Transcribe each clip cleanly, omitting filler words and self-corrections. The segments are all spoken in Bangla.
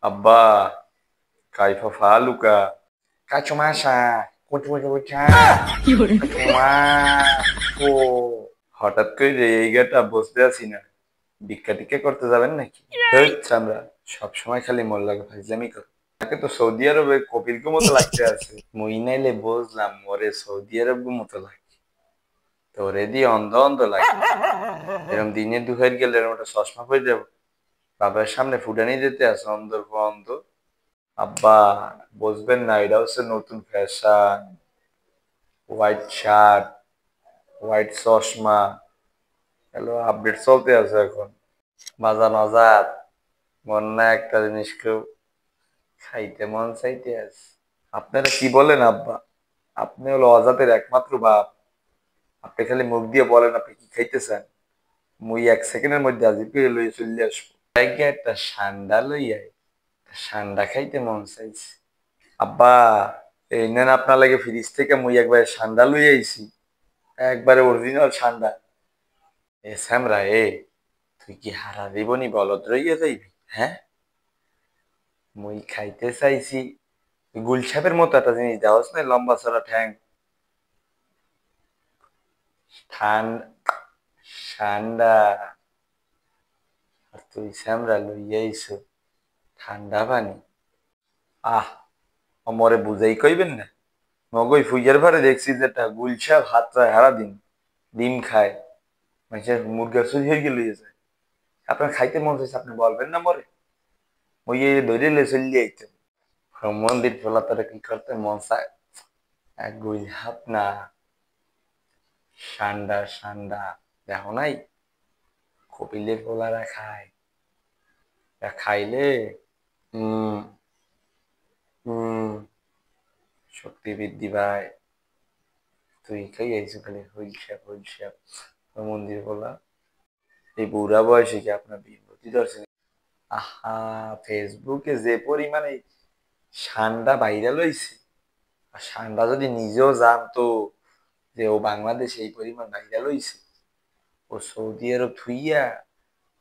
Abba, kaifa faluka? Kachumasa, kuchuchucha, kachuma, ও হঠাৎ করে এই গাটা বসতে আছি না, ভিক্ষা টিক্ষা করতে যাবেন নাকি? হচ্ছে আমরা সবসময় খালি মোল্লাকে ফাইজলামি করি। তাকে তো সৌদি আরবে কপিলকে মতো লাগতে আছে। মুই নাইলে বুঝলাম ওরে সৌদি আরব মতো লাগে, তোরে দিয়ে অন্ধ অন্ধ লাগে। এরকম দিনে দুহাইট গেলে এরকম একটা চশমা পরে যাবো, বাবার সামনে ফুটানি দিতে আছে অন্ধর পর অন্ধ। আব্বা, বুঝবেন না, এটা হচ্ছে নতুন ফ্যাশন। হোয়াইট শার্ট, হোয়াইট চশমা, এগুলো আপডেট চলতে আছে এখন। বাজার নজাত মন না একটা জিনিস কেউ খাইতে মন চাইতে আছে। আপনারা কি বলেন আব্বা? আপনি হলো অজাতের একমাত্র বাপ। আপনি খালি মুখ দিয়ে বলেন আপনি কি খাইতেছেন, মুই 1 সেকেন্ডের মধ্যে আজি পেয়ে লইয়া চলে আসবো। জায়গায় একটা সান্ডা লইয়া সান্ডা খাইতে মন চাইছে। আব্বা, এই নেন আপনার লাগে ফ্রিজ থেকে মুই একবার সান্ডা লই আইছি, একবারে অরিজিনাল সান্ডা। এ স্যামরা এ, তুই কি হারা জীবনই বলদ রইয়া যাইবি? হ্যাঁ, মুই খাইতে চাইছি গুলছাপের মতো একটা জিনিস দেওয়াস না, লম্বা চড়া ঠ্যাং, ঠান্ডা। আর তুই স্যামরা লইয়া আইছো ঠান্ডা পানি। আহ, মরে বুঝাই কইবেন না। মগই ফুইয়ার ভারে দেখছি যেটা গুলছাপ হাত চায় হারা দিন, ডিম খায়, মানুষের মুরগা চুরি হয়ে গেলে যায়। আপনার খাইতে মন চাইছে, আপনি বলবেন না মরে, ওই ধরে লে চলিয়ে আইতে মন্দির ফেলা তারা কি করতে মন চায়। এক গুল হাত না, সান্ডা সান্ডা, দেখো নাই কপিলের পোলারা খায়, খাইলে হম হম শক্তি বৃদ্ধি পায়। তুই খাই আইসো খালি হুইলসাপ হুইলসাপ মন্দির পোলা। এই বুড়া বয়সে কি আপনার বিরতি দর্শন? আহা, ফেসবুকে যে পরিমাণে সান্ডা ভাইরাল হয়েছে, আর সান্ডা যদি নিজেও জানতো যে ও বাংলাদেশে এই পরিমাণ ভাইরাল হয়েছে, ও সৌদি আরব থুইয়া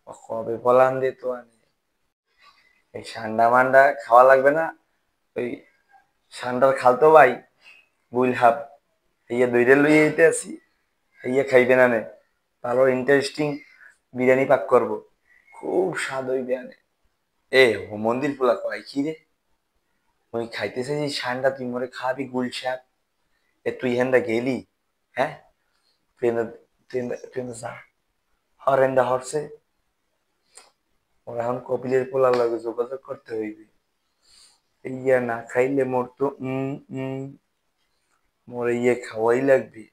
ও কবে পলান দিত। আনে এই সান্ডা মান্ডা খাওয়া লাগবে না। ওই সান্ডার খালতো ভাই বুইল হাব, ইয়ে দইরে লইয়া যেতে আসি, ইয়ে খাইবে না নে, ভালো ইন্টারেস্টিং বিরিয়ানি পাক করবো, খুব স্বাদ হইবে। আনে এ ও মন্দির পোলা কয় কি রে, ওই খাইতেছে যে সান্ডা তুই মরে খাবি গুলশাক। এ তুই হেন্দা গেলি? হ্যাঁ, ট্রেনে ট্রেনে ট্রেনে যা, হরেন্দা হরছে। ওর এখন কপিলের পোলার লগে যোগাযোগ করতে হইবে। ইয়া না খাইলে মোর তো মোর ইয়ে খাওয়াই লাগবে।